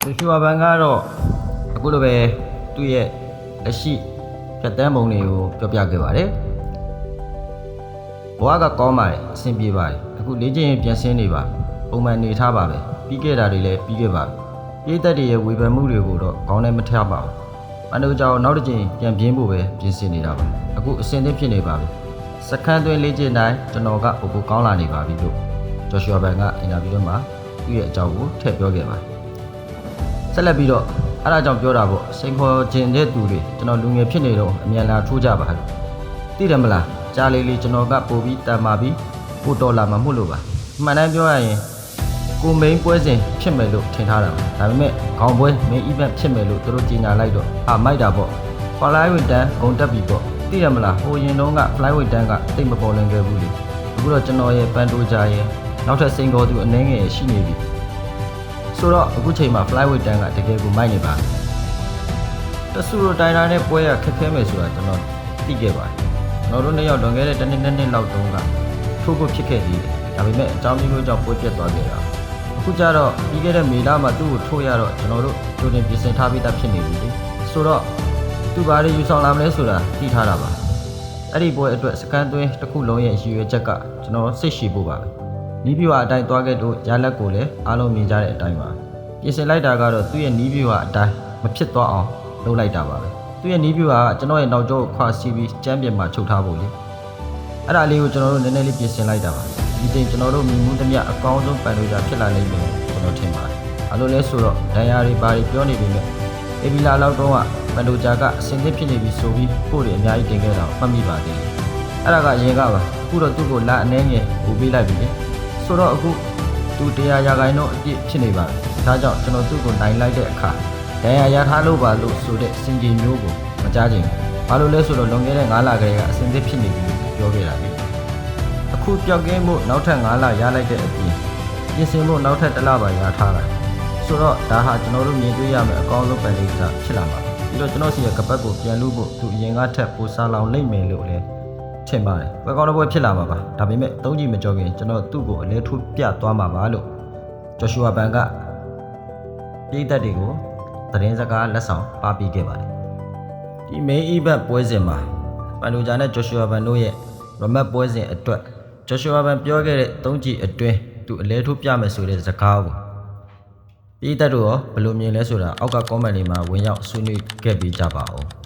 သူရှူဘန်ကတော့အခုလိုပဲသူ့ရဲ့လက်ရှိဖြတ်တန်းပုံတွေကိုပြောပြခဲ့ပါတယ်ဘဝကကောင်းပါတယ်အဆင်ပြေပါတယ်အခုလေ့ကျင့်ရင်ပြန်ဆင်းနေပါပုံမှန်နေထားပါပဲပြီးခဲ့တာတွေလည်းပြီးခဲ့ပါပြီပြည်သက်တွေရဲ့ဝေဖန်မှုတွေကိုတော့ခေါင်းထဲမထည့်ပါဘူးအန်တို့ကြောင့်နောက်တစ်ချိန်ပြန်ပြင်းဖို့ပဲပြင်ဆင်နေတာပါအခုအဆင်သင့်ဖြစ်နေပါပြီစခန်းသွင်းလေ့ကျင့်တိုင်းကျွန်တော်ကပိုကောင်းလာနေပါပြီလို့ဂျော်ရှူဘန်ကအင်တာဗျူးထဲမှာသူ့ရဲ့အကြောင်းကိုထည့်ပြောခဲ့ပါတယ်ဆက်လက်ပြီးတော့အဲ့ဒါကြောင့်ပြောတာပေါ့စိန်ခေါ်ခြင်းတဲ့သူတွေကျွန်တော်လူငယ်ဖြစ်နေတော့အမြန်လာထိုးကြပါလို့သိတယ်မလားကြားလေးလေးကျွန်တော်ကပို့ပြီးတန်မာပြီးပို့တော်လာမှမဟုတ်လို့ပါမှန်တမ်းပြောရရင်ကိုမိန်ပွဲစဉ်ဖြစ်မယ်လို့ထင်ထားတာပါဒါပေမဲ့ခေါင်းပွဲမင်း event ဖြစ်မယ်လို့သူတို့ကြီးညာလိုက်တော့မိုက်တာပေါ့ fly with တန်းဂုံတက်ပြီပေါ့သိတယ်မလားဟိုရင်တုန်းက fly with တန်းကတိတ်မပေါ်လင်ခဲ့ဘူးလေအခုတော့ကျွန်တော်ရဲ့ပန်တိုဂျာရဲ့နောက်ထပ်စိန်ခေါ်သူအနှဲငယ်ရှိနေပြီဆိုတော့အခုချိန်မှာ fly with တန်းကတကယ်ကိုမိုက်နေပါတဆူရိုတိုင်တာနဲ့ပွဲရခက်ခဲမယ်ဆိုတာကျွန်တော်သိခဲ့ပါတယ်ကျွန်တော်တို့နှစ်ယောက်လွန်ခဲ့တဲ့တစ်နှစ်လောက်တုန်းကထိုးဖို့ဖြစ်ခဲ့သေးတယ်ဒါပေမဲ့အကြောင်းမျိုးကြောင့်ပွဲပြတ်သွားခဲ့တာအခုကျတော့ပြီးခဲ့တဲ့မေလမှာသူ့ကိုထိုးရတော့ကျွန်တော်တို့ကြိုတင်ပြင်ဆင်ထားပြီးသားဖြစ်နေပြီလေဆိုတော့သူဘာတွေယူဆောင်လာမလဲဆိုတာသိထားတာပါအဲ့ဒီပွဲအတွက်စကန်သွင်းတစ်ခုလုံးရဲ့ရည်ရွယ်ချက်ကကျွန်တော်စိတ်ရှိဖို့ပါပဲနီးပြွာအတိုင်းသွားခဲ့လို့ရလက်ကိုလည်းအားလုံးမြင်ကြတဲ့အတိုင်းပါပြင်ဆင်လိုက်တာကတော့သူ့ရဲ့နီးပြွာအတိုင်းမဖြစ်သွားအောင်လုပ်လိုက်တာပါပဲသူ့ရဲ့နီးပြွာကကျွန်တော်ရဲ့နောက်ကျောကိုခွာစီးပြီးကျမ်းပြင်မှာချုပ်ထားဖို့လေအဲ့ဒါလေးကိုကျွန်တော်တို့နည်းနည်းလေးပြင်ဆင်လိုက်တာပါဒီချိန်ကျွန်တော်တို့မြင်မှုသမျှအကောင်းဆုံးပန်လို့ရဖြစ်လာလိမ့်မယ်ကျွန်တော်ထင်ပါတယ်အဲ့လိုလဲဆိုတော့ဒဏ်ရာတွေဘာတွေပြောနေပြီမဲ့အေဘီလာလောက်တော့ကပန်တိုဂျာကအစင်သစ်ဖြစ်နေပြီဆိုပြီးကိုယ်တွေအများကြီးတင်ခဲ့တာမှတ်မိပါသေးတယ်အဲ့ဒါကရင်ကပါအခုတော့သူ့ကိုလာအနှဲငယ်ပူပေးလိုက်ပြီလေဆိုတော့အခုသူ100ရာခိုင်နှုန်းအပြည့်ဖြစ်နေပါပြီဒါကြောင့်ကျွန်တော်သူ့ကိုနိုင်လိုက်တဲ့အခါဒဏ်ရာရထားလို့ပါလို့ဆိုတဲ့စင်ကြီးမျိုးကိုမကြားချင်ဘူးဘာလို့လဲဆိုတော့လွန်ခဲ့တဲ့9လကလေးကအစင်သစ်ဖြစ်နေပြီလို့ပြောခဲ့တာလေအခုပျောက်ကင်းမှုနောက်ထပ်9လရလိုက်တဲ့အပြင်ပြင်ဆင်မှုနောက်ထပ်1လပါရထားတာဆိုတော့ဒါဟာကျွန်တော်တို့မြင်တွေ့ရမယ့်အကောင်းဆုံးပန်လေးစားဖြစ်လာမှာပြီးတော့ကျွန်တော်စီရဲ့ကပတ်ကိုပြန်လို့ဖို့သူအရင်ကထက်ပိုစားလောင်နိုင်မယ်လို့လည်းထင်ပါတယ်ဘယ်ကောင်းတဲ့ပွဲဖြစ်လာမှာပါဒါပေမဲ့သုံးကြည့်မကြောခင်ကျွန်တော်သူ့ကိုအလဲထိုးပြသွားမှာပါလို့ဂျော်ရှူဘန်ကပြည်သက်တွေကိုသတင်းစကားလက်ဆောင်ပါပေးခဲ့ပါတယ်ဒီ main event ပွဲစဉ်မှာပန်တိုဂျာနဲ့ဂျော်ရှူဘန်တို့ရဲ့ rematch ပွဲစဉ်အတွက်ဂျော်ရှူဘန်ပြောခဲ့တဲ့သုံးကြည့်အတွင်းသူအလဲထိုးပြမယ်ဆိုတဲ့စကားကိုပြည်သက်တို့ရောဘယ်လိုမြင်လဲဆိုတာအောက်က comment တွေမှာဝင်ရောက်ဆွေးနွေးခဲ့ပေးကြပါဦး